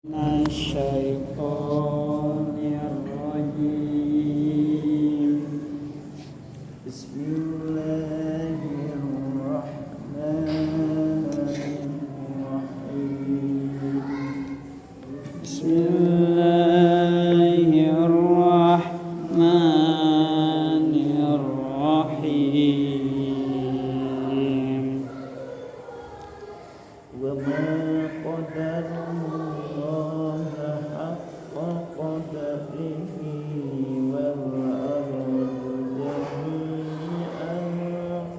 Nasyaitonirrajim. Bismillahirrahmanirrahim. Bismillahirrahmanirrahim. Wa ma qadarullaha haqqa qadrihi wal ardu jami'an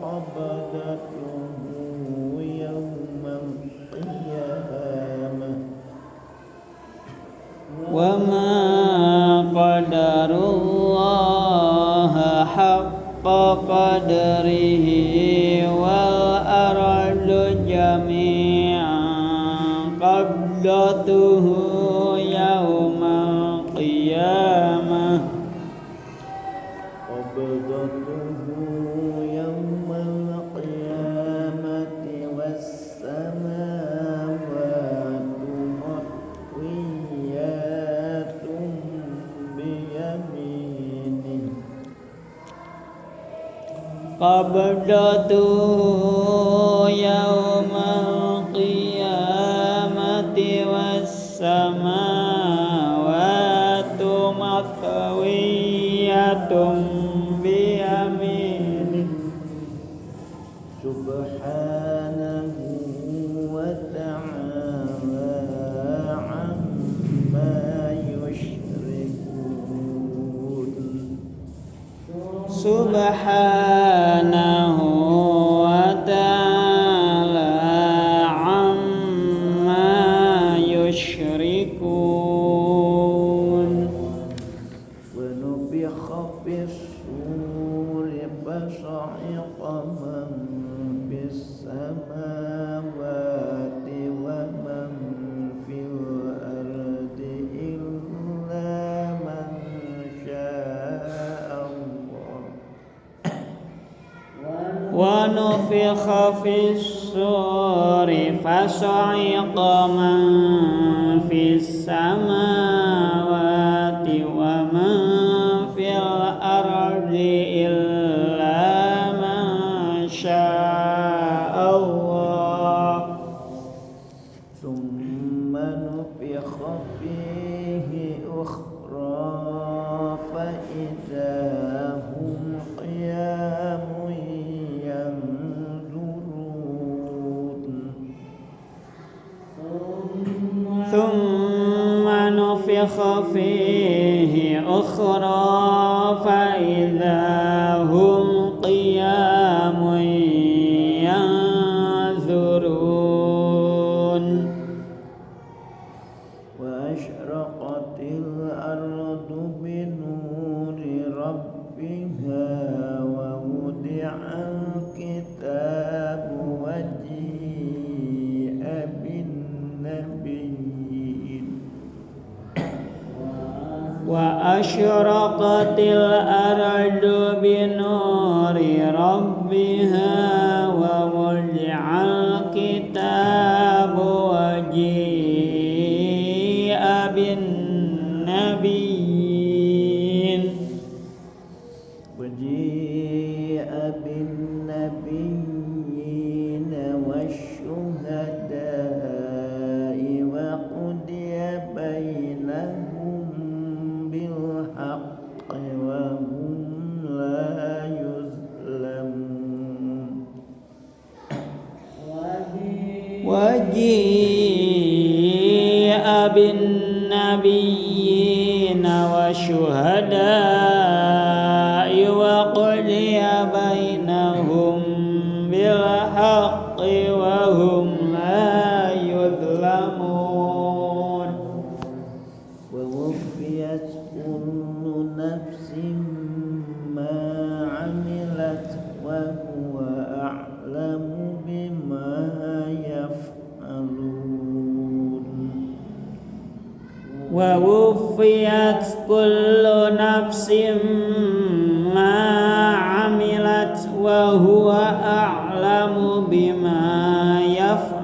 qabdatuhu yawmal qiyamah wa ma qadarullaha haqqa qadrihi wal ardu jami'an qabdatuhu yawmal qiyamah was samawati matwiyatun biyaminihi qabdatuhu yawmal qiyamati was samawati matwiyatun biyaminihi subhanahu wa ta'ala amma yushrikun subhanahu wa ta'ala amma yushrikun wa nufikha fis suri fasa'iqa man fis samawati wa man fil ardi illa man syaa Allah wa nufikha fis suri fasa'iqa man fis samawati wa man fil ardi illa man syaa Allah thumma nufikha fihi ukhra fa idza hum qiyamun ثم نفخ فيه أخرى فإذا هم قيام ينظرون وأشرقت الأرض بنور ربها ووضع الكتاب وجيء بالنبيين وأشرقت الأرض بنور ربها ووضع الكتاب وجيء بالنبيين والشهداء وقضي بينهم بالحق وهم لا يظلمون وجيء بالنبيين والشهداء وقضي بينهم بالحق وهم لا يظلمون ووفيت كل نفس ما عملت وهو أعلم بما يفعلون ووفيت كل نفس ما عملت وهو أعلم بما يفعلون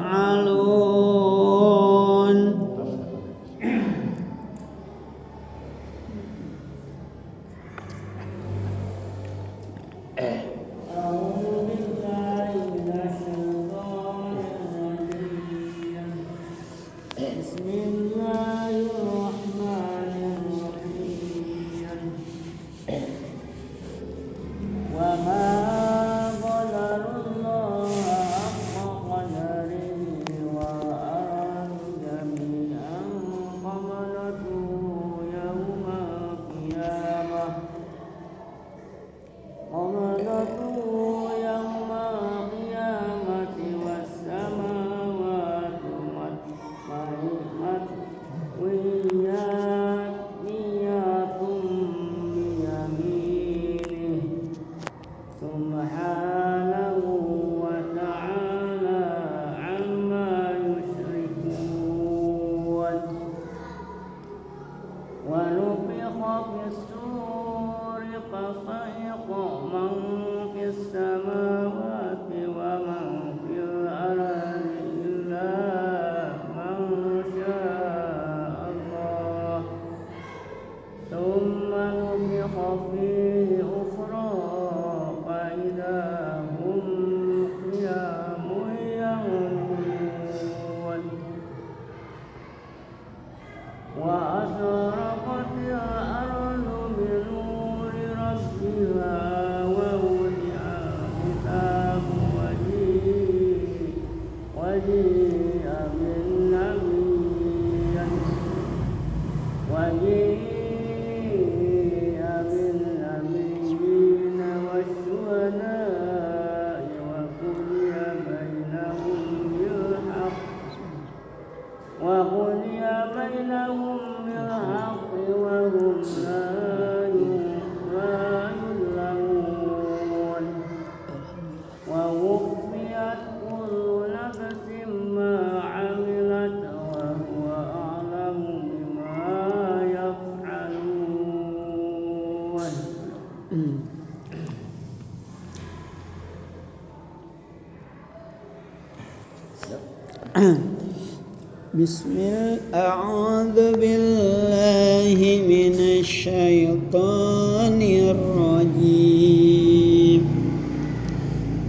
A'udzu billahi minasy syaithanir rajim.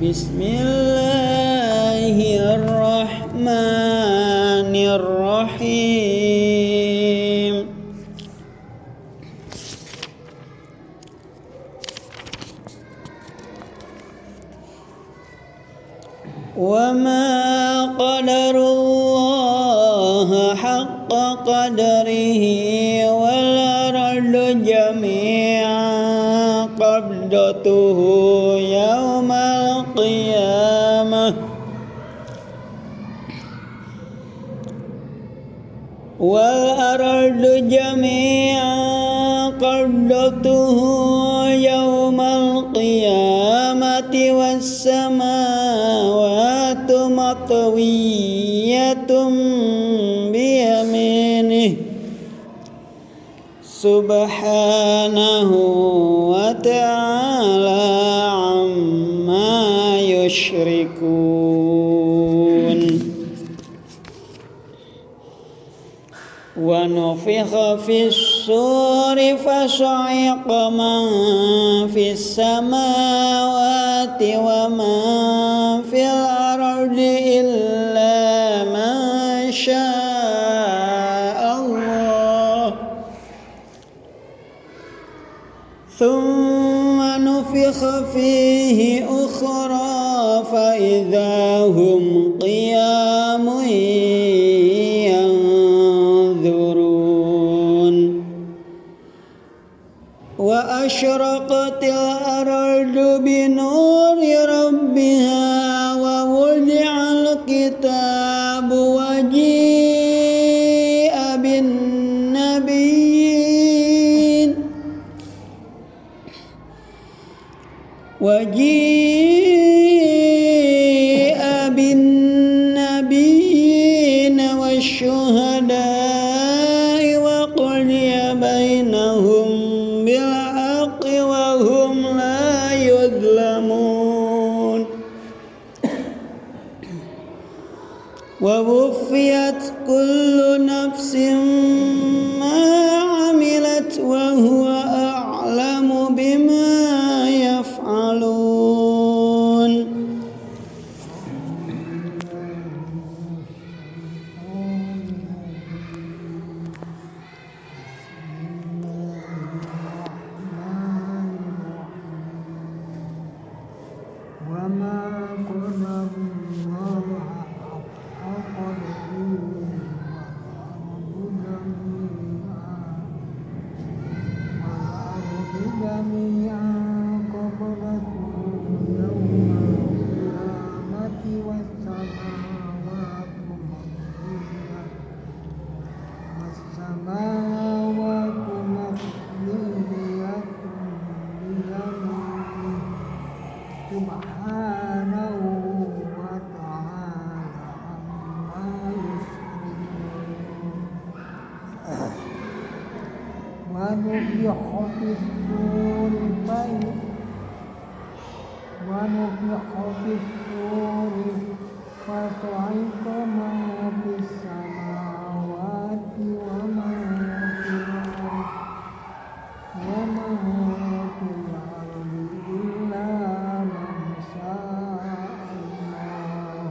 Bismillahirrahmanirrahim. Wa ma qadarullah haqqa qadrihi wal ardu jami'an qabdatuhu yaumal qiyamah wal ardu jami'an qabdatuhu yaumal qiyamati was samawati matwiyatun biyaminih subhanahu wa ta'ala amma yushrikun. Wa nufikha fis suri fasa'iqa man fis samawati wa man fil ardi illa man syaa Allah thumma nufikha fihi ukhra fa idza hum qiyamun wa asyraqatil ardu binuri rabbiha wa wudi'al kitabu wa ji'a bin nabiyyin wa ji'a bin nabiyyin wasyuhada'i wa qudiya bainahum وهم لا يظلمون ووفيت كل نفس ما عملت وهو أعلم بما يفعلون. ونفخ في الصور فصعق من في السماوات ومن في الأرض إلا من شاء الله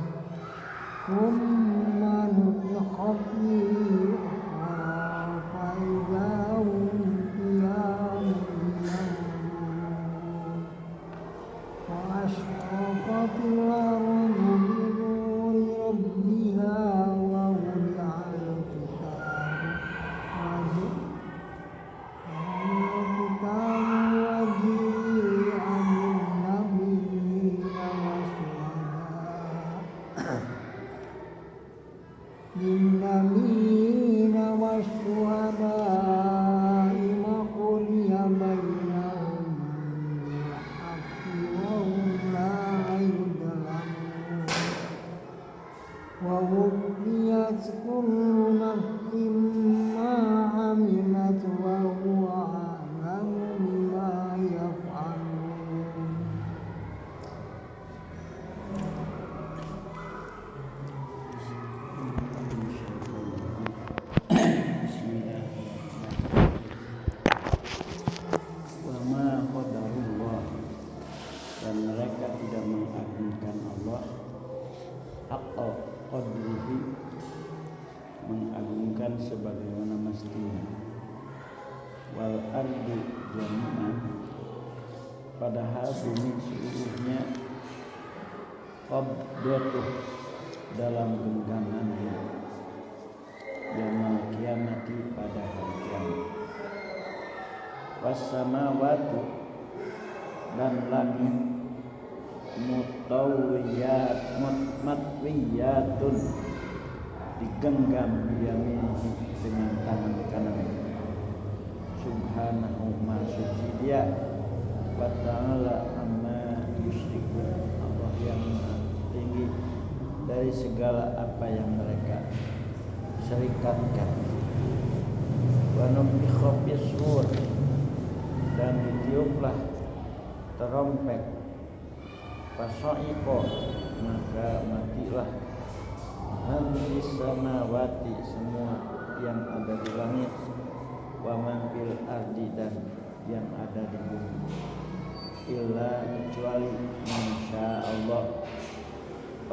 ثم نفخ فيه أخرى فإذا هم قيام ينظرون وأشرقت الأرض بنور ربها ووضع الكتاب وجيء بالنبيين والشهداء وقضي بينهم بالحق وهم لا يظلمون ووفيت كل نفس ما عملت وهو أعلم بما يفعلون. Dan mereka tidak mengagungkan Allah haqqa qadrihi, mengagungkan sebagaimana mestinya. Wal ardu jami'an, padahal bumi seluruhnya qabdatuh, dalam genggamannya, yaumul kiamati, pada hari kiamat. Was samawati, dan langit matwiyatun, digenggam biyaminihi, dengan tangan kanan. Subhanahu, ma suci Dia, wa ta'ala amma yusyrikun, Allah yang tinggi dari segala apa yang mereka serikatkan. Wa nufikha fis-sur, dan ditiuplah terompet, fasa'iqo, maka matilah, man fis samawati, semua yang ada di langit, wa man fil ardi, dan yang ada di bumi, illa, kecuali masya Allah,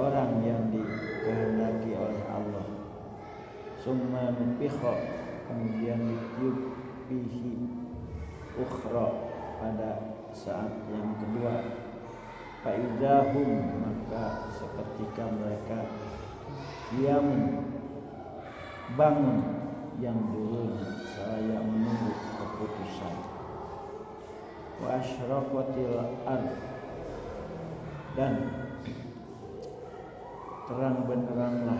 orang yang dikehendaki oleh Allah. Summa nufikha, kemudian ditiup, fihi ukhra, pada saat yang kedua, faidahum, maka seketika mereka qiyam, bangun, yang dulu saya menunggu keputusan. Wa asyraqatil ard, dan terang benderanglah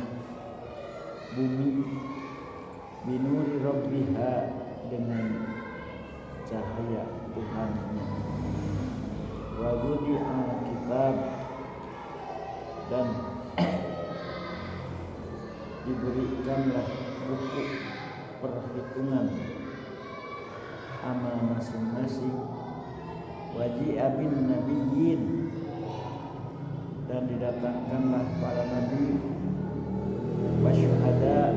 bumi, binuri rabbiha, dengan cahaya Tuhannya. Wa wudi'al kitab, dan diberikanlah buku perhitungan amal masing-masing. Waji'a bin nabiyyin, dan didatangkanlah para nabi, wasyuhada,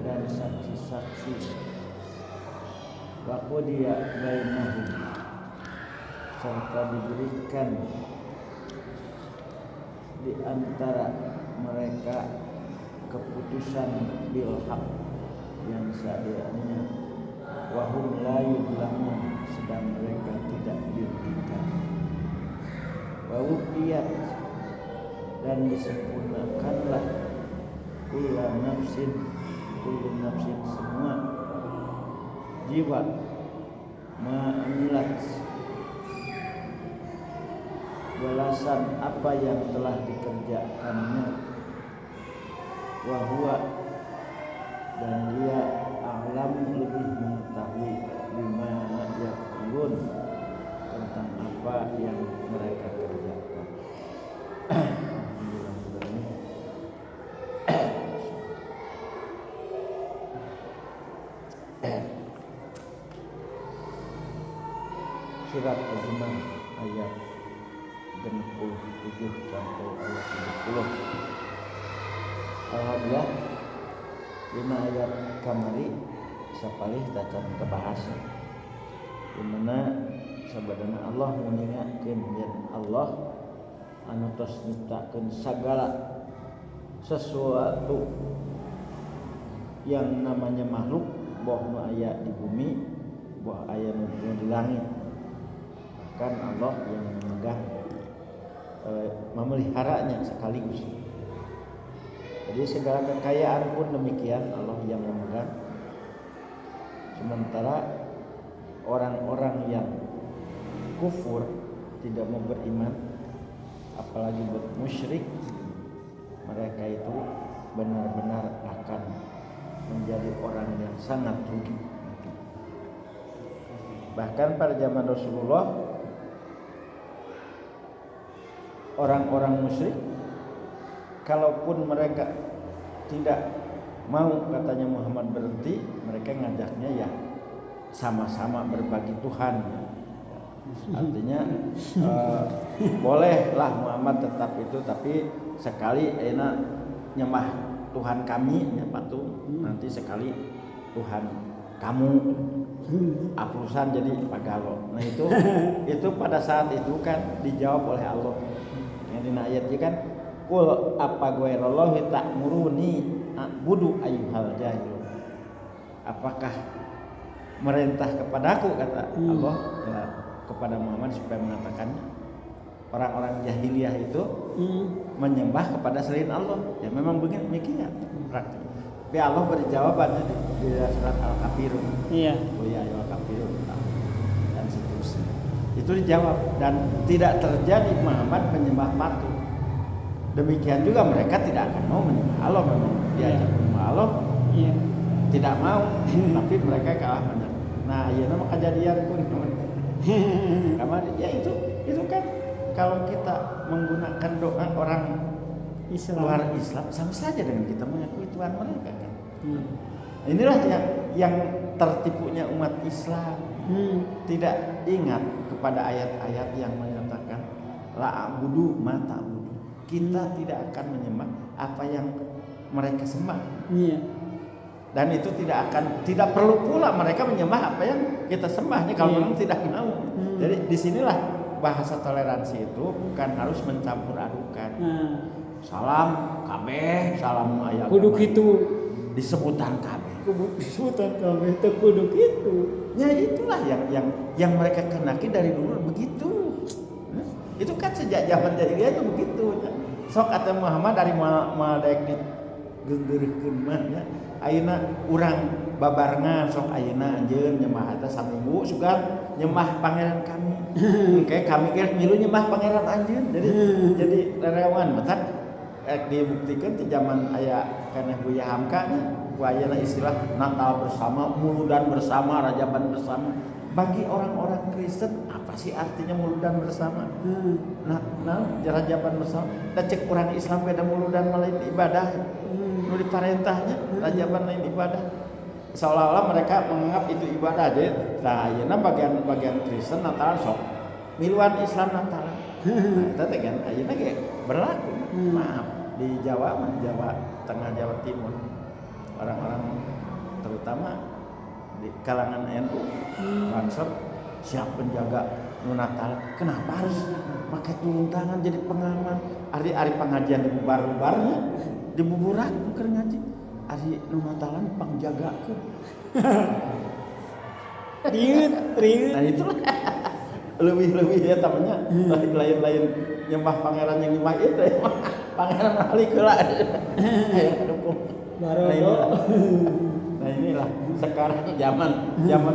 dan saksi-saksi. Wa qudiya bainahum, serta diberikan di antara mereka keputusan bil haq, yang seadanya, wa hum la yuzlamun, sedang mereka tidak dirugikan. Wa wufiyat, dan disempurnakanlah kullu nafsin, semua jiwa, ma'amilat, balasan apa yang telah dikerjakannya. Wa huwa, dan Dia a'lam, lebih mengetahui, bima yaqulun, tentang apa yang mereka kerjakan. surat Az-Zumar ayat 67 sampai ayat 70. Alhamdulillah dina ayat kamari sapalih tacan kebahas dimana sabadana Allah mengingatkan yen Allah anu tos nyiptakeun sagala sesuatu yang namanya makhluk boh nu aya di bumi boh aya nu di langit. Bahkan Allah yang memegang memeliharanya sekaligus. Jadi segala kekayaan pun demikian Allah yang memegang. Sementara orang-orang yang kufur tidak mau beriman apalagi bermusyrik, mereka itu benar-benar akan menjadi orang yang sangat rugi. Bahkan pada zaman Rasulullah orang-orang musyrik kalaupun mereka tidak mau katanya Muhammad berhenti, mereka ngajaknya ya sama-sama berbagi Tuhan. Artinya bolehlah Muhammad tetap itu, tapi sekali enak nyembah Tuhan kami ya patung, nanti sekali Tuhan kamu aplusan jadi pagalo. Nah itu pada saat itu kan dijawab oleh Allah. Yang di ayatnya kan kul apa ghairallahi ta'muruni a'budu ayyuhal jahil. Apakah merintah kepadaku kata Allah ya, kepada Muhammad supaya mengatakan orang-orang jahiliyah itu menyembah kepada selain Allah. Ya memang begini demikian praktik. Tapi Allah beri jawabannya di surat Al-Kafirun. Iya. Oh ya Al-Kafirun dan seterusnya. Itu dijawab dan tidak terjadi Muhammad menyembah patung. Demikian juga mereka tidak akan mau menyembah Allah, memang diajak menyembah Allah. Iya. Tidak mau, tapi mereka kalah menang. Nah, iya nama kejadian pun kamar ya itu kan kalau kita menggunakan doa orang luar Islam sama saja dengan kita mengakui Tuhan mereka kan. Inilah yang tertipunya umat Islam. Tidak ingat kepada ayat-ayat yang menyatakan la abudu ma ta'budu. Kita tidak akan menyembah apa yang mereka sembah. Iya. Dan itu tidak perlu pula mereka menyembah apa yang kita sembahnya kalau memang tidak mau. Jadi disinilah bahasa toleransi itu bukan harus mencampur adukan. Salam kabeh, salam ayat. Kudu kitu disebutan kabeh. Disebutan kabeh teu kudu kitu. Ya itulah yang mereka kenaki dari dulu begitu. Itu kan sejak zaman jahiliyah itu begitu. Sok kata Muhammad dari madaek di geungeurkeun mah nya. Ayeuna urang babarengan sok ayeuna anjeun nyembah eta saminggu sugan nyembah pangeran kami. Engke kami ge milu nyembah pangeran anjeun. Jadi rerewan matan dibuktikan di zaman aya kana Buya Hamka nya ku ayeuna istilah Natal bersama, Muludan bersama, Rajaban bersama. Bagi orang-orang Kristen apa sih artinya Muludan bersama? Nah, Rajaban bersama. Da cek urang Islam beda Muludan lain ibadah. Nu diparentahnya Rajaban lain ibadah. Seolah-olah mereka menganggap itu ibadah deh. Nah, ayeuna bagian Kristen Natal sok miluan Islam Natal. Nah, eta teh kan ayeuna ge berlaku. Maaf di Jawa Tengah Jawa Timur. Orang-orang terutama di kalangan NU Bansor siap penjaga Natal. Kenapa harus pakai turun tangan jadi pengaman? Ari pengajian dibubar-bubarnya dibuburak keur ngaji. Ari Natalan pangjagakeun. Riut. Nah itulah lebih ya tamanya lain nyembah pangeran yang nyembah itu ya. Pangeran balik heula. Nah inilah sekarang zaman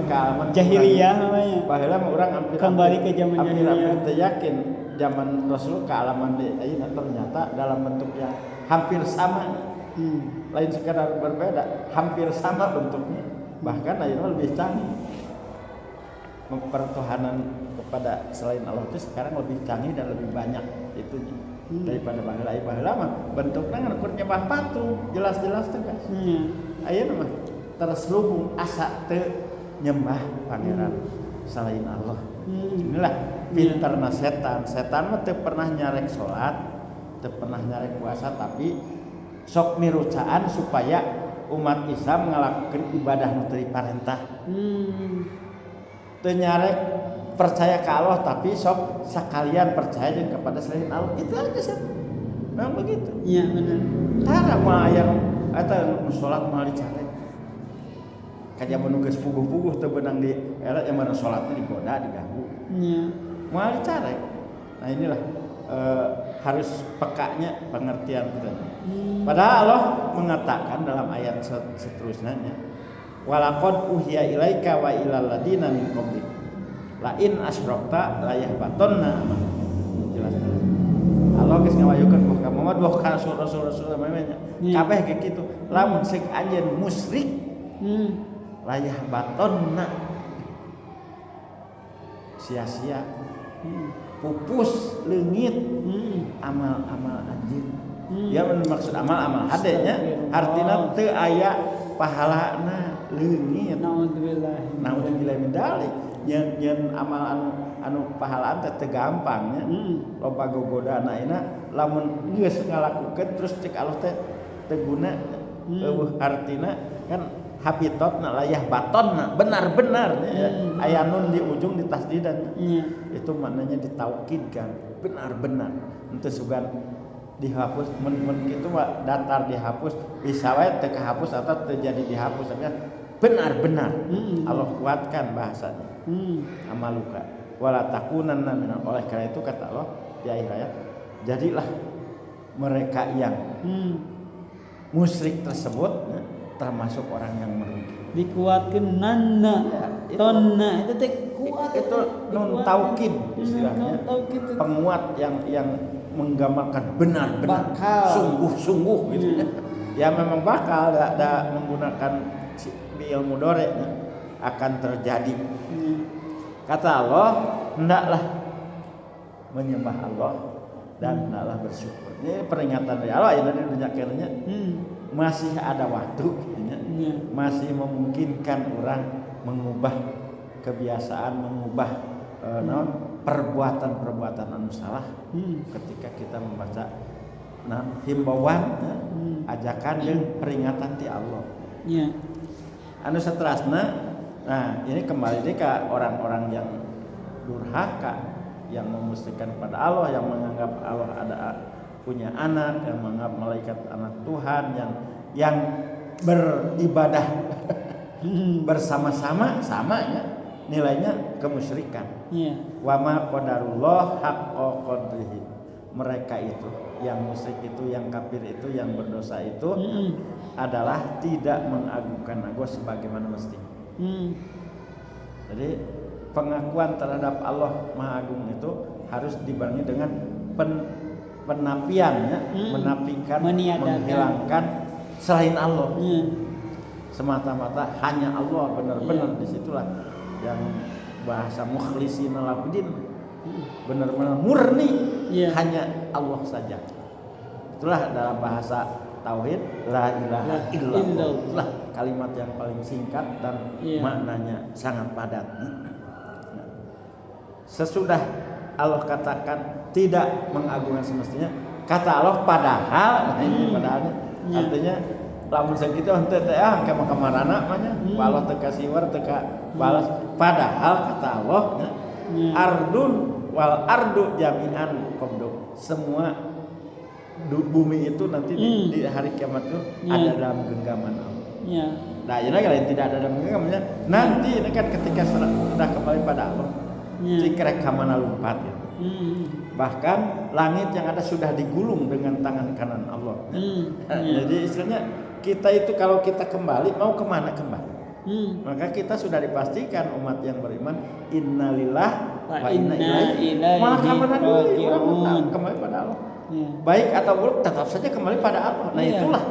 kealaman jahiliyah namanya. Baheula mah urang kembali ke zaman jahiliyah. Hampir yakin zaman Rasul kealaman di ayeuna ternyata dalam bentuk yang hampir sama. Lain sekadar berbeda, hampir sama bentuknya. Bahkan ayeuna lebih canggih. Pertuhanan kepada selain Allah itu sekarang lebih canggih dan lebih banyak itunya daripada baheula mah bentuknya ngan nyembah patung, jelas-jelas tegas. Ayeuna mah terselubung asa teu nyembah pangeran selain Allah. Hmm. Inilah pinterna setan. Setan mah teu pernah nyarek salat, teu pernah nyarek puasa, tapi sok mirucaan supaya umat Islam ngalakukeun ibadah nu teu diparentah. Teu nyarek percaya ke Allah tapi sok sekalian percaya jeung kepada selain Allah. Itu aja sih. Memang begitu. Iya benar. Tara mah aya eta nu salat mah dicarek. Kaja mun geus puguh-puguh teu beunang di era yang mana salatnya digoda, diganggu. Iya. Moal dicarek. Nah inilah harus pekanya pengertian kita. Padahal Allah mengatakan dalam ayat seterusnya, walaqad uhiya ilaika wa ilal ladina min qablik la in asyrakta la yahbatanna amal. Jelas. Allah geus ngawayukeun ka Muhammad wah ka rasul-rasul namanya. Kabeh ge kitu. Lamun sing anjeun musyrik la yahbatanna sia-sia. Pupus leungit amal-amal anjeun. Ya maksud amal hadenya artina teu aya pahalana leungit. Naudzubillah min dzalik. Nyen amal anu pahalaan teh teu gampang nya. Loba gogodana ayeuna lamun geus ngalakukeun terus cek Allah teh teu guna eueuh artina kan habitatna layah batonna benar-benar aya nun di ujung di tasdidan. Itu maknanya ditaukidkan benar-benar. Henteu sugan dihapus mun kitu mah datar dihapus bisa wae teu kahapus atau teu jadi dihapus tapi benar-benar Allah kuatkan bahasanya. Amaluka wala takunanna minal oleh karena itu kata Allah di akhir ayat jadilah mereka yang musyrik tersebut termasuk orang yang merugi. Dikuatkeun nanna tonna itu teh kuat itu nun taukid istilahnya. Penguat yang menggambarkan benar-benar sungguh-sungguh gitu ya. Memang bakal ada menggunakan fi'il mudhari akan terjadi. Kata Allah, hendaklah menyembah Allah dan hendaklah bersyukur. Ini peringatan dari Allah ya dari dunia keranya. Masih ada waktu masih memungkinkan orang mengubah kebiasaan, mengubah perbuatan-perbuatan anu salah ketika kita membaca himbauan ajakan dan peringatan di Allah. Anu saterasna nah ini kembali ke orang-orang yang durhaka, yang memusyrikan pada Allah, yang menganggap Allah ada punya anak, yang menganggap malaikat anak Tuhan, yang beribadah bersama-sama samanya nilainya kemusyrikan. Wa ma qadarullah haqqa qadrihi. Mereka itu yang musyrik itu, yang kafir itu, yang berdosa itu adalah tidak mengagungkan Allah sebagaimana mestinya. Jadi pengakuan terhadap Allah Maha Agung itu harus dibarengi dengan penapiannya, menafikan, menghilangkan selain Allah. Semata-mata hanya Allah, benar-benar disitulah yang bahasa mukhlisina lahuddin, benar-benar murni hanya Allah saja. Itulah dalam bahasa tauhid la ilaha illallah, kalimat yang paling singkat dan maknanya sangat padat. Sesudah Allah katakan tidak mengagungkan semestinya, kata Allah padahal, ini padahalnya artinya lamun sakitu henteu teh ke makamarana manya Allah teu kasiwar teu balas, padahal kata Allah ardun wal ardu jami'an qabdu, semua bumi itu nanti di hari kiamat itu ada dalam genggaman Allah. Nah, ini kalau tidak ada dalam genggamannya, nanti ini kan ketika sudah kembali pada Allah, cikrek kamana lumpat gitu. Bahkan langit yang ada sudah digulung dengan tangan kanan Allah. Jadi istilahnya kita itu kalau kita kembali mau kemana kembali? Maka kita sudah dipastikan umat yang beriman innalillah wa inna ilaihi raji'un, kembali pada Allah. Baik atau buruk tetap saja kembali pada Allah. Nah itulah.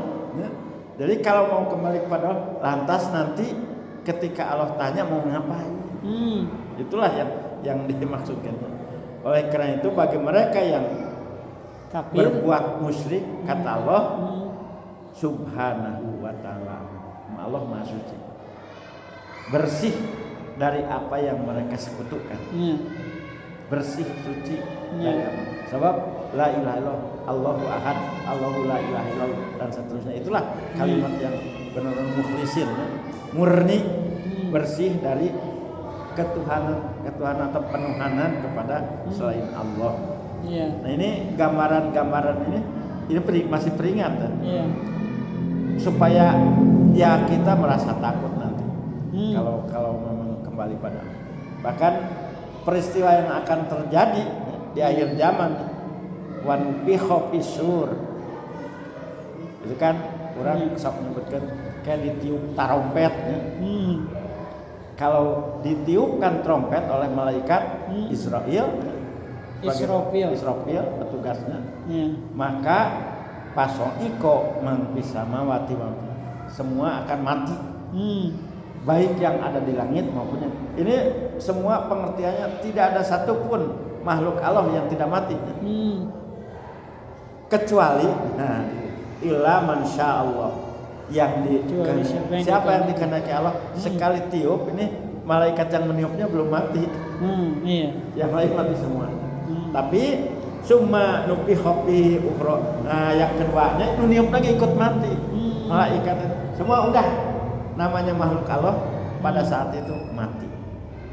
Jadi kalau mau kembali kepada Allah, lantas nanti ketika Allah tanya mau ngapain? Itulah yang dimaksudkan. Oleh karena itu bagi mereka yang berbuat musyrik, kata Allah subhanahu wa ta'ala, Allah maha suci, bersih dari apa yang mereka sekutukan. Ya. Bersih, suci Ya. dari apa? Sebab la ilaha illallah, Allahu ahad, Allahu la ilaha illallah dan seterusnya. Itulah kalimat yang benar-benar mukhlisin, ya. Murni, bersih dari ketuhanan atau penuhanan kepada selain Allah. Iya. Nah, ini gambaran-gambaran ini masih peringatan. Iya. Supaya ya kita merasa takut nanti kalau memang kembali pada, bahkan peristiwa yang akan terjadi di akhir zaman, wan biho pisur itu kan orang sok menyebutkan kayak ditiup trompet ya. Kalau ditiupkan trompet oleh malaikat Israfil petugasnya, maka pasoiko mangpisamawati semua akan mati, baik yang ada di langit maupun yang ini semua pengertiannya tidak ada satupun makhluk Allah yang tidak mati, kecuali illa man sya Allah yang siapa yang dikehendaki Allah sekali tiup ini malaikat yang meniupnya belum mati, yang lain mati semua. Tapi summa nupi hopi ukhra. Nah, yang keduanya niup lagi ikut mati. Malaikat semua udah namanya makhluk Allah pada saat itu mati.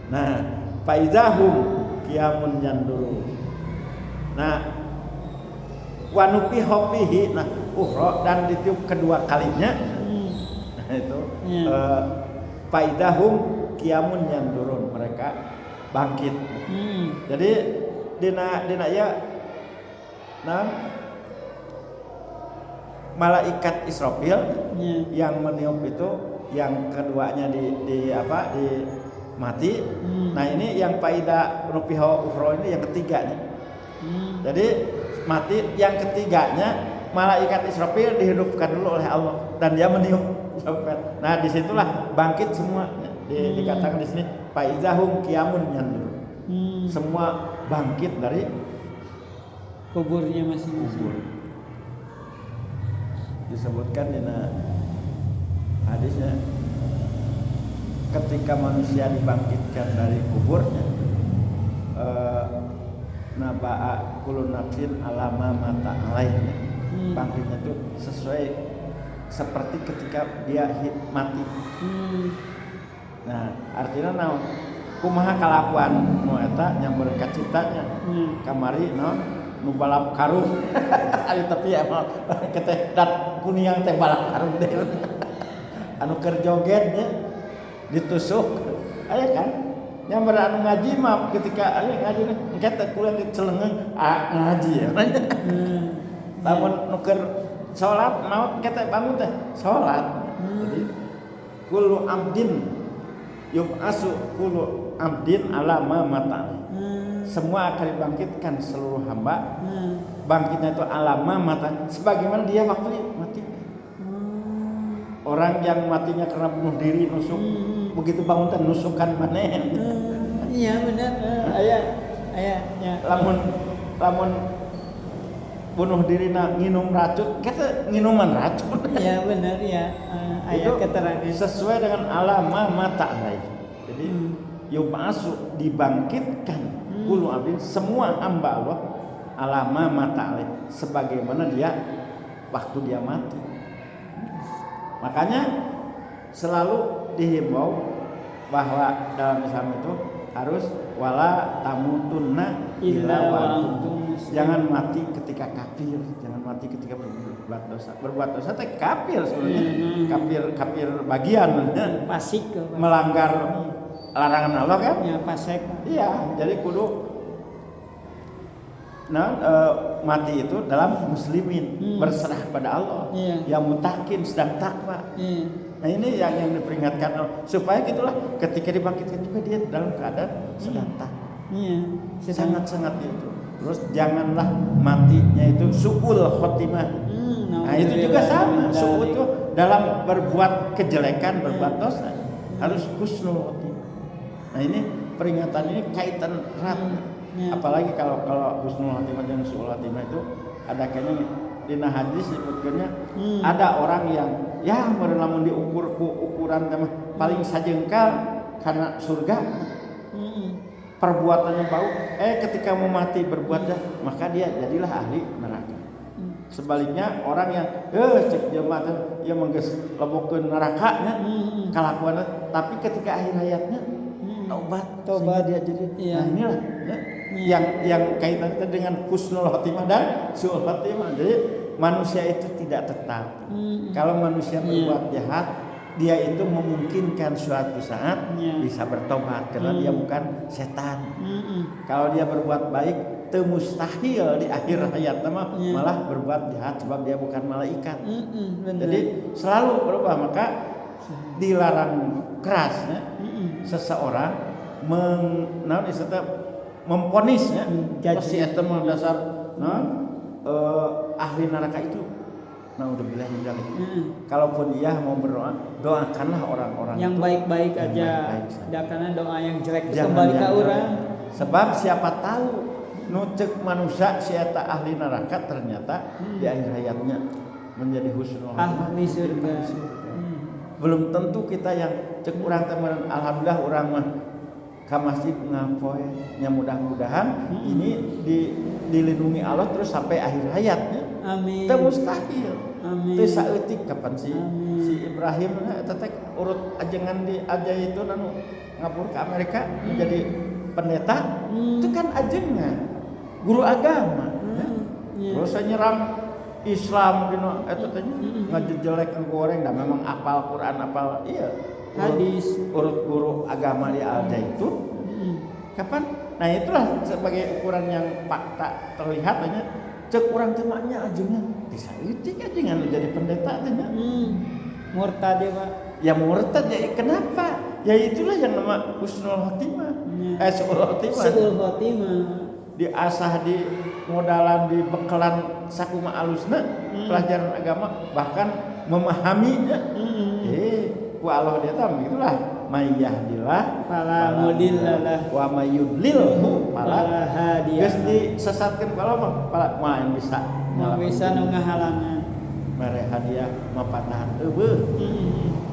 Nah, faizahum qiyamun yanduru. Nah, wa nupi hopihi nah ukhra dan ditiup kedua kalinya. Nah, itu faizahum qiyamun yandurun, mereka bangkit. Jadi dina ya malaikat Israfil yang meniup itu yang keduanya di mati. Nah, ini yang faida rupiho ukhra ini yang ketiganya. Jadi mati yang ketiganya malaikat Israfil dihidupkan dulu oleh Allah dan dia meniup. Nah, disitulah bangkit semua. Dikatakan di sini faizahum qiyamun yandur. Semua bangkit dari kuburnya masing-masing. Disebutkan di hadisnya ketika manusia dibangkitkan dari kuburnya, naba'a kullu nafsin alama mata alaihnya, bangkitnya itu sesuai seperti ketika dia mati. Nah, artinya kumaha kalakuan nu eta yang berkat citanya kamari nu balap karung ari tapi ya keteh dat kuniang teh balap karung teh anu keur joget nya ditusuk aya kan yang anu ngaji mah ketika aya ngaji engke teh kuliah dicelengeung ngaji ya lamun nu keur salat naon engke teh bangun teh salat. Jadi kullu abdin yub'asu kullu abdin alama mata. Semua akan dibangkitkan seluruh hamba. Bangkitnya itu alama mata sebagaimana dia waktu mati. Orang yang matinya karena bunuh diri nusuk, begitu bangun teh nusukan maneh. Iya benar. Aya. Lamun bunuh diri nginum racun, kita nginuman racun. Iya benar ya. Aya keterangan sesuai dengan alama mata lain. Jadi yub'asu dibangkitkan kullu abdin semua hamba Allah alama mata alaih sebagaimana dia waktu dia mati. Makanya selalu dihimbau bahwa dalam Islam itu harus wala tamutunna illa wa antum, jangan mati ketika kafir, jangan mati ketika berbuat dosa. Berbuat dosa teh kafir sebenarnya. Kafir bagian fasik melanggar larangan Allah kan? Ya fasik. Iya, jadi kudu mati itu dalam muslimin, berserah pada Allah. Yang mutakin sedang takwa. Nah, ini yang diperingatkan supaya gitulah ketika dibangkitkan juga dia dalam keadaan sedang takwa. Sangat-sangat itu. Terus janganlah matinya itu su'ul khotimah. Nah, itu juga sama. Su'ul itu dalam berbuat kejelekan, berbuat dosa harus husnul khotimah. Nah, ini peringatan ini kaitan erat. Apalagi kalau husnul khotimah dan su'ul khotimah itu ada kayaknya di hadis disebutkannya ada orang yang ya lamun diukur ku ukuran paling sajengkal karena surga, Mm-mm. perbuatannya bau, ketika mau mati berbuat dah, maka dia jadilah ahli neraka. Sebaliknya orang yang cek jelema teh ya manggeus lebokeun nerakanya kalakuanna, tapi ketika akhir hayatnya taubat sehingga dia jadi Iya. nah inilah ya, yang kaitan dengan husnul khotimah dan su'ul khotimah. Jadi manusia itu tidak tetap. Kalau manusia berbuat jahat, dia itu memungkinkan suatu saat bisa bertobat karena dia bukan setan. Kalau dia berbuat baik, teu mustahil di akhir hayatnya malah berbuat jahat sebab dia bukan malaikat. Jadi selalu berubah, maka dilarang keras ya, seseorang memponis ya, si eta mah dasar ahli neraka itu. Naudzubillah min dzalik. Kalaupun dia mau berdoa, doakanlah orang-orang yang itu baik-baik yang aja. baik-baik saja. Karena doa yang jelek itu Jangan kembali ke yang orang. jelek. Sebab siapa tahu nu ceuk manusia si eta ahli neraka ternyata di akhir hayatnya menjadi husnul khotimah. Ahli surga. Belum tentu kita yang cek urang teh alhamdulillah urang mah ka masjid ngapoe nya, mudah-mudahan ini dilindungi Allah terus sampai akhir hayatnya. Amin. Teu mustahil. Amin. Teu saeutik kapan si Ibrahim eta teh urut ajengan di Al-Zaitun anu ngapur ke Amerika menjadi pendeta, itu kan ajengan guru agama. Terus nyerang Islam dino eta teh ngajejelek goreng, dah memang apal Quran, apal hadis, urut guru agama di Al-Zaitun. Kapan? Nah itulah sebagai ukuran yang fakta terlihat hanya cek urang teh maknya ajengan disautik ajengan jadi pendeta teh murtad ya Pak. Ya murtad ya kenapa? Ya itulah yang nama husnul khotimah. Su'ul khotimah. Su'ul khotimah. Diasah di modalan di bekalan sakuma alusna pelajaran agama, bahkan memahaminya. Ku Allah dia tahu itulah mayyahdillah fala mudhillalah wa mayyudlilhu fala hadiyalah. Geus disesatkeun kalau mah yang bisa nu ngahalangan. Mere hadiah mapatahan eueuh.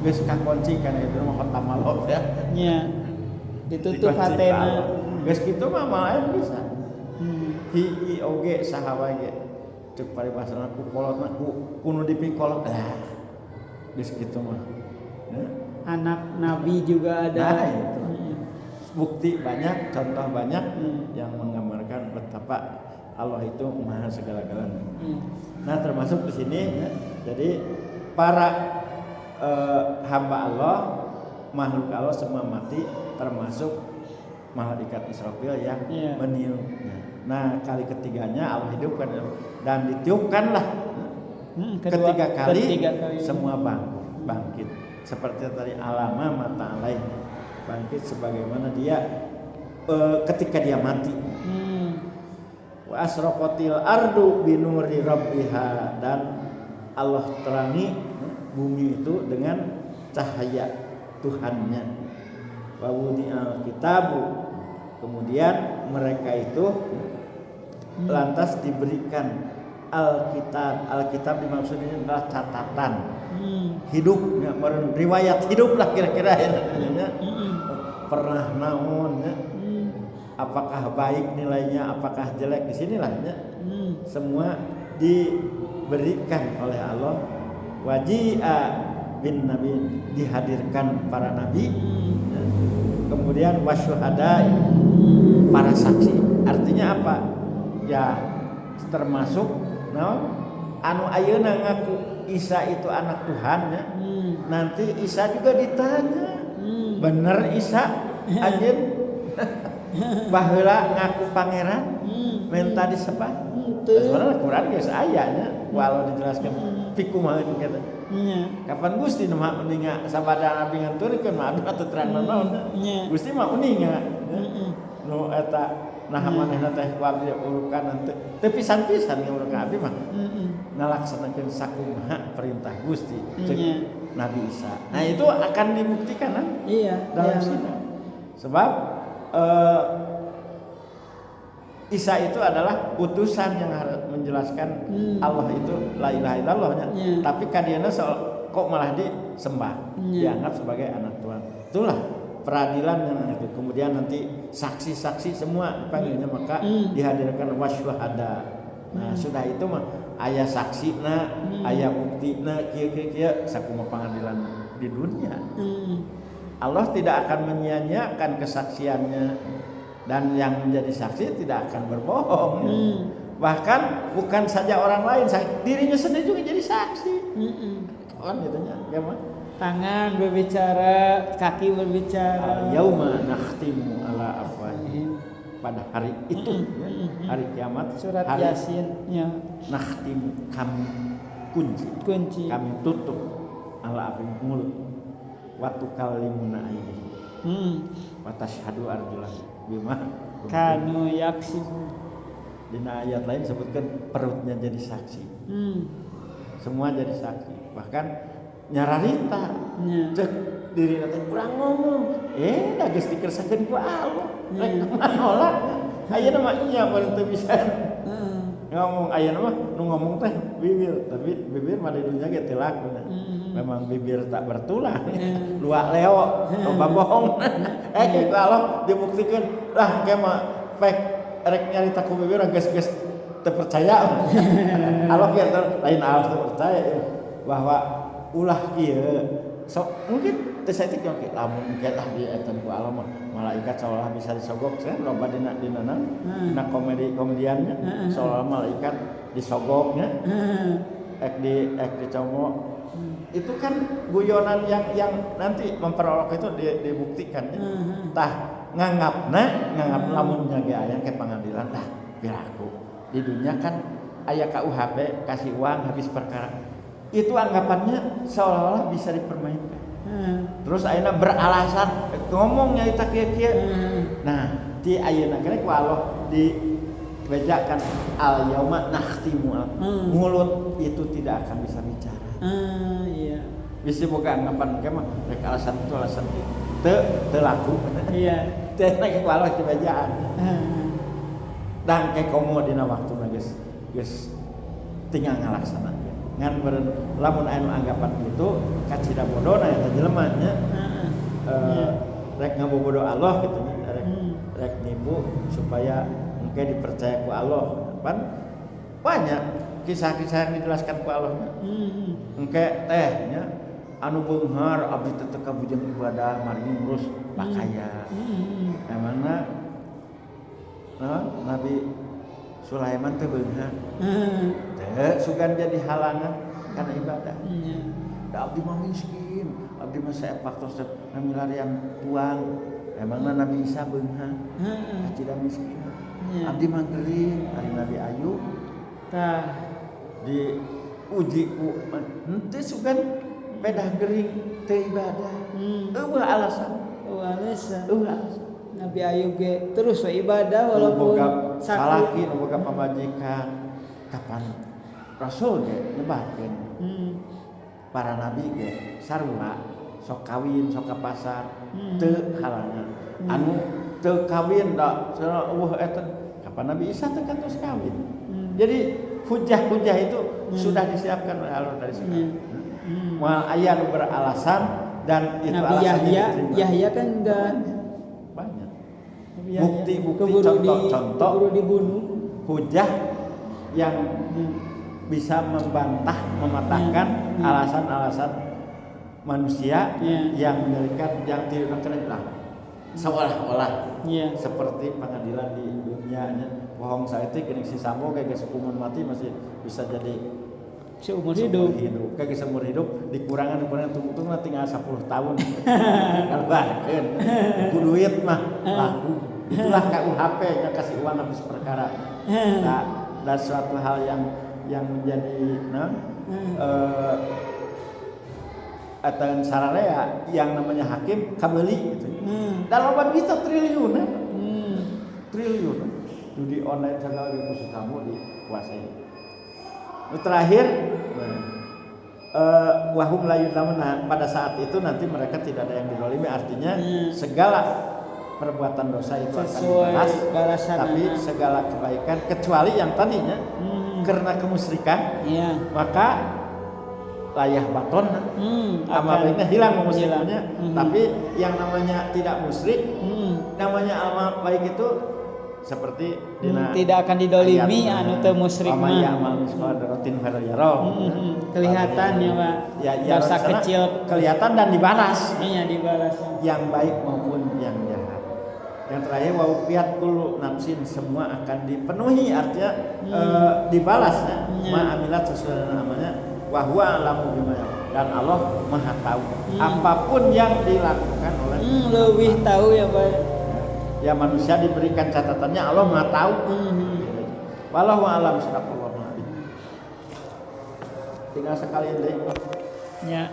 Geus kakunci kana itu mah khotamalot ya. Nya. Ditutup hatena. Geus kitu mah malah bisa. Hi oge saha wae cek paribasana ku kolotna ku nu dipikolot geus kitu mah. Anak Nabi juga ada. Nah, itu. Bukti banyak, contoh banyak yang menggambarkan betapa Allah itu maha segala-galanya. Nah, termasuk di sini ya, jadi para hamba Allah, makhluk Allah semua mati, termasuk malaikat Israfil yang meniupnya. Nah, kali ketiganya Allah hidupkan dan ditiupkanlah. Ketiga kali semua bangkit. Seperti tadi alama mata alaih, bangkit sebagaimana dia ketika dia mati. Wa asraqatil ardu binuri rabbiha, dan Allah terangi bumi itu dengan cahaya Tuhannya. Wa wudi'al kitabu, kemudian mereka itu lantas diberikan Alkitab dimaksudnya adalah catatan hidup, ya, riwayat hidup lah kira-kira ya, pernah naon ya, apakah baik nilainya, apakah jelek, di sinilah ya, semua diberikan oleh Allah. Waji'a bin nabi, dihadirkan para nabi, ya. Kemudian wasyuhada, para saksi. Artinya apa? Ya termasuk anu ayeuna ngaku Isa itu anak Tuhan ya. Nanti Isa juga ditanya, bener Isa anjeun baheula ngaku pangeran minta disembah? Sebenarnya Quran geus aya nya, walau dijelaskan pikumaheun kata. Kapan Gusti nu mah uninga sabada nabi nganturkeun mah aduh atuh terang naon. Gusti mah uninga. Nu eta nah manehna teh ku abdi urukan teu pisan-pisan urukan abdi mah ngalaksanakeun sakumaha perintah Gusti cek Nabi Isa. Nah itu akan dibuktikan dalam sini. Sebab Isa itu adalah utusan yang harus menjelaskan Allah itu la ilaha illallahnya. Tapi kadieuna kok malah disembah, dianggap sebagai anak Tuhan. Itulah peradilan yang itu. Kemudian nanti saksi-saksi semua dipanggilnya, maka dihadirkan wasyuhada. Nah, sudah itu mah aya saksina, aya buktina, kieu sakumaha pengadilan di dunia. Allah tidak akan menyia-nyiakan kesaksiannya, dan yang menjadi saksi tidak akan berbohong. Bahkan bukan saja orang lain, dirinya sendiri juga jadi saksi. Kan gitunya, gimana? Tangan berbicara, kaki berbicara. Yauma nakhtimu ala afwahihim, pada hari itu, hari kiamat, Surat hari Yasin, ya. nakhtimu, kami kunci, kami tutup ala afwahihim, mulut, wa tukallimuna aydihim, wa tashhadu arjuluhum bima kanu yaksibu. Dina ayat lain sebutkan perutnya jadi saksi. Semua jadi saksi. Bahkan nyararita cek diri nanti kurang ngomong. Da geus dikersakeun ku Allah. Rek manolak. Ayeuna mah nya mun teu bisa. Ngomong ayeuna mah nu ngomong teh bibir, tapi bibir mah di dunya ge teu laku. Memang bibir tak bertulang. Luak leo, loba bohong. Ku Allah dibuktikan lah ge mah fake. Rek nyarita ku bibir geus teu percaya. Allah ge lain Allah teu percaya bahwa ulah kieu sok mungkin teu saeutik oke lamun engke tah di eta ku Allah mah malaikat seolah bisa disogok kan loba dina na komediannya seolah malaikat disogoknya ek dicomok. Itu kan guyonan yang nanti memperolok itu dibuktikan ya. Tah nganggap lamun ge aya ke pengadilan tah piraku. Di dunia kan aya KUHP kasih uang habis perkara. Itu anggapannya seolah-olah bisa dipermainkan. Terus ayeuna beralasan ngomongnya eta kieu. Nah, di ayeuna kene ku Allah dibejakan al yauma nakhtimu. Mulut itu tidak akan bisa bicara. Iya. Bisa boga anggapan ke mah rek alasan itu alasan teu laku. Iya. Teh nek ku Allah dibejaan. Dan ke komo dina waktuna geus tinggal ngalaksanakeun. Ngan beren lamun anu anggapan gitu kacida bodona eta jelema nya rek ngabobodo Allah gitu rek nipu supaya engke dipercaya ku Allah. Pan banyak kisah-kisah yang dijelaskan ku Allah. Engke teh nya anu beunghar abdi teh teu kabujang ibadah mari ngurus pakaian. Emangna Nabi Sulaiman teh beunghar. Teu sugan jadi halangan karena ibadah. Da abdi mah miskin, abdi mah sae faktor ngamilarian tuang. Emangna Nabi Isa beunghar. Acida miskin. Abdi mah geuring ari Nabi Ayub. Tah Di uji ku henteu sugan pedah geuring teu ibadah. Eueuh alasan. Nabi Ayub ge terus we ibadah walaupun salaki nu boga pamajikan. Kapan Rasul ge nyebatkeun para nabi ge sarua sok kawin sok ka pasar teu halangan. Anu teu kawin da eta kapan Nabi Isa teh kan terus kawin. Jadi hujah-hujah itu sudah disiapkan oleh Allah dari sekarang. Moal aya nu beralasan dan itu Nabi alasannya Yahya kan enggak banyak. Bukti-bukti contoh dibunuh. Hujah yang bisa membantah, mematahkan alasan-alasan manusia yang menyelikat yang tidak kena seolah-olah seperti pengadilan di dunianya bohong saeutik geuning si Sambo kayak hukuman mati masih bisa jadi seumur hidup. Kayak seumur hidup dikurangan tunggu tinggal 10 tahun. Kalau bahkan ku duit mah laku. Itulah KUHP yang kasih uang habis perkara. Dan suatu hal yang menjadi atau sararea yang namanya hakim kameli gitu. Dalam obat kita triliun. Judi online segala kursus kamu dikuasai. Terakhir wahum layun lamun pada saat itu nanti mereka tidak ada yang dizalimi, artinya segala perbuatan dosa itu akan dibalas, tapi segala kebaikan kecuali yang tadinya karena kemusyrikan maka layah baton, amal akan baiknya hilang musyriknya. hilang. Tapi yang namanya tidak musyrik, namanya amal baik itu seperti tidak akan didolimi anu teu musyrik mah. Ya amal misqal dzarratin khairan yarah. Kelihatan ya Pak. Ya, Dosa sana kecil kelihatan dan dibalas. iya dibalas. Yang baik maupun yang jahat. Yang terakhir waufiat kullu nafsin, semua akan dipenuhi, artinya dibalas ya. Ma amilat sesuai dengan amalnya wa huwa alamu bima yaf'al. Dan Allah Maha tahu apapun yang dilakukan oleh lebih tahu ya Pak. Ya manusia diberikan catatannya, Allah Maha tahu. Wallahu a'lam bishawab. Tinggal sekali deh. Ya.